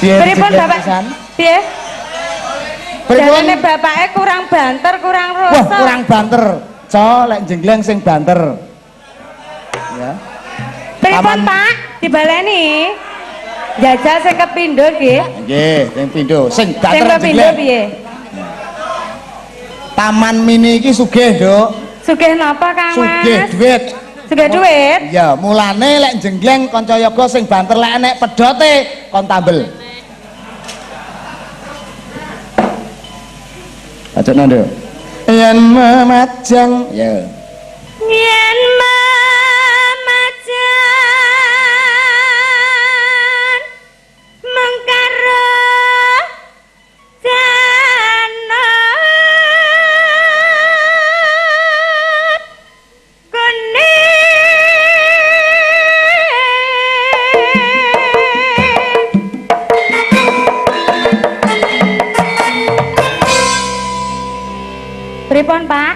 Pripun Bapak? Piye? Pripun bapake kurang banter, kurang rasa. Wah, kurang banter. Co, lek jengleng sing banter. Ya. Pripun Pak? Dibaleni. Jajal sing kepindho nggih. Nggih, sing pindho. Sing banter sing kepindho piye? Taman Mini iki sugih, Nduk. Sugih napa, Kang Mas? Sugih duit. Sugih duit? Ya, mulane lek jengleng kanca yoga sing banter lek enek pedote kon tambel. Bacana, Nduk. Yen memajang, ya. Yen memajang mengkaro jana pripun Pak?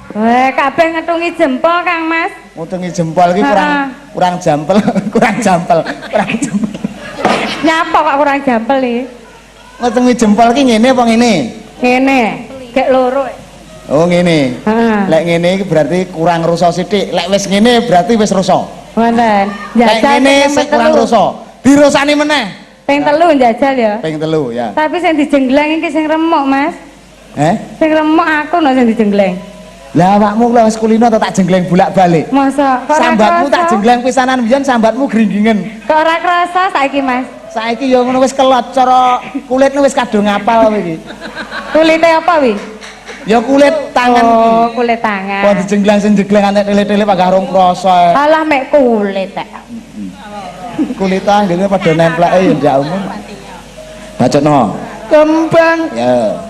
Weh, kabeh ngetungi jempol Kang Mas. Ngutungi jempol iki kurang jampel, kurang jampel. Nyapa kok kurang jampel iki? Ngutungi jempol iki ngene apa ngene? Ngene, gek loro. Oh ngene. Heeh. Lek ngene iki berarti kurang rusa sithik. Lek wis ngene berarti wis rusa. Wonten. Lek ngene sing kurang rusa. Dirusani meneh. Ping 3 njajal ya. Ping 3 ya. Tapi sing dijenggleng iki sing remuk, Mas. Sing remuk aku no sing dijenggleng. Lah awakmu lek wis kulino tak jengleng bolak-balik. Masa kok sambatmu tak jengleng pisanan biyen sambatmu gringgingen. Kok ora krasa saiki, Mas? Saiki ya ngono wis kelot cara kulitmu wis kadung ngapal iki. Kulite apa wi? Ya kulit tangan iki. Oh, kulit tangan. Kok dijenggleng sing jengleng antek tele-tele pagah rong krasa. Alah mek kulit tek. Kulit tanggene padha nempleke ya ndak umum. Bacotno. Kembang. Ya.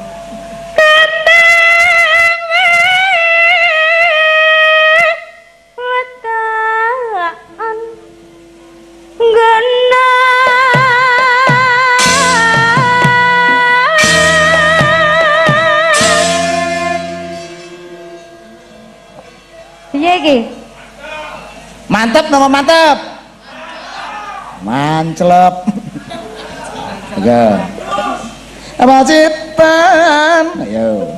Piye iki? Mantep nama mantep. Mancelep. Ya. Apa cipan? Ayo.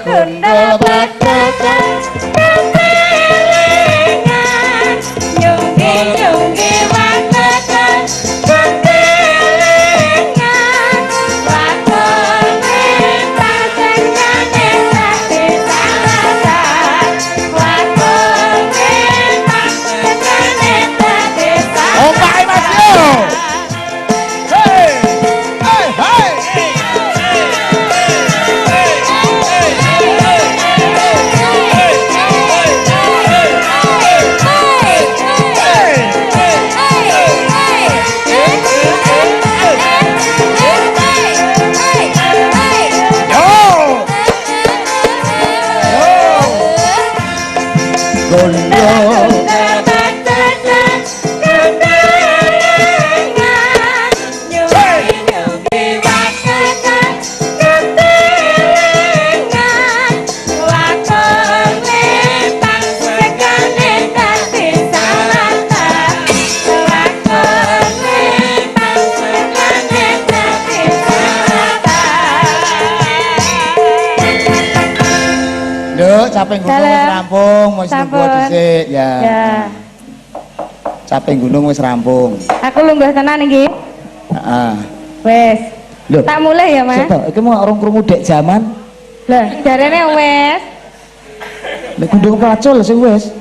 Gundul bakal kelingan nyunggi watekan kelingan wakon lintang sengane sakti salatan wakon lintang sengane sakti salatan. Oh Pak Mas yo. Caping gunung wis rampung, wis tunggu dhisik ya. Ya. Caping gunung wis rampung. Aku lunggah tenan iki. Heeh. Wis. Tak mulai ya, Mas. Coba iki mau orang krungu dek jaman. Lah, jarene wis. Nek gunung pacul sing wis.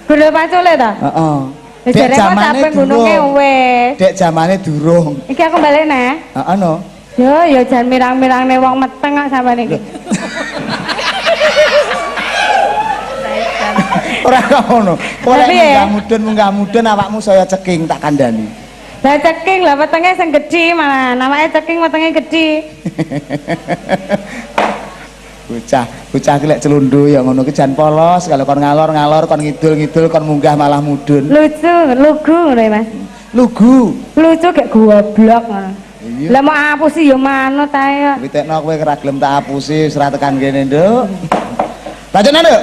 Gunung pacul ta? Heeh. Wis jarene caping gununge wis. Dek jamane durung. Iki aku balik neh. Heeh no. Yo, ya jan mirang-mirangne wong meteng kok sampean iki. Ora ngono. Kowe Tapi ya. munggah mudun awakmu saya ceking tak kandhani. Lah ceking lah wetenge sing gedhi malah awake ceking wetenge gedhi. Bocah ki lek celundu ya ngono ki jan polos kalau kon ngalor kon ngidul kon munggah malah mudun. Lugu ngono ya Mas. Lugu. Lucu gek goblok ngono. Iya. Lah mau apusi ya manut ae. Witekno kowe ora gelem tak apusi wis ra tekan kene, Nduk. Lanjut, Nduk.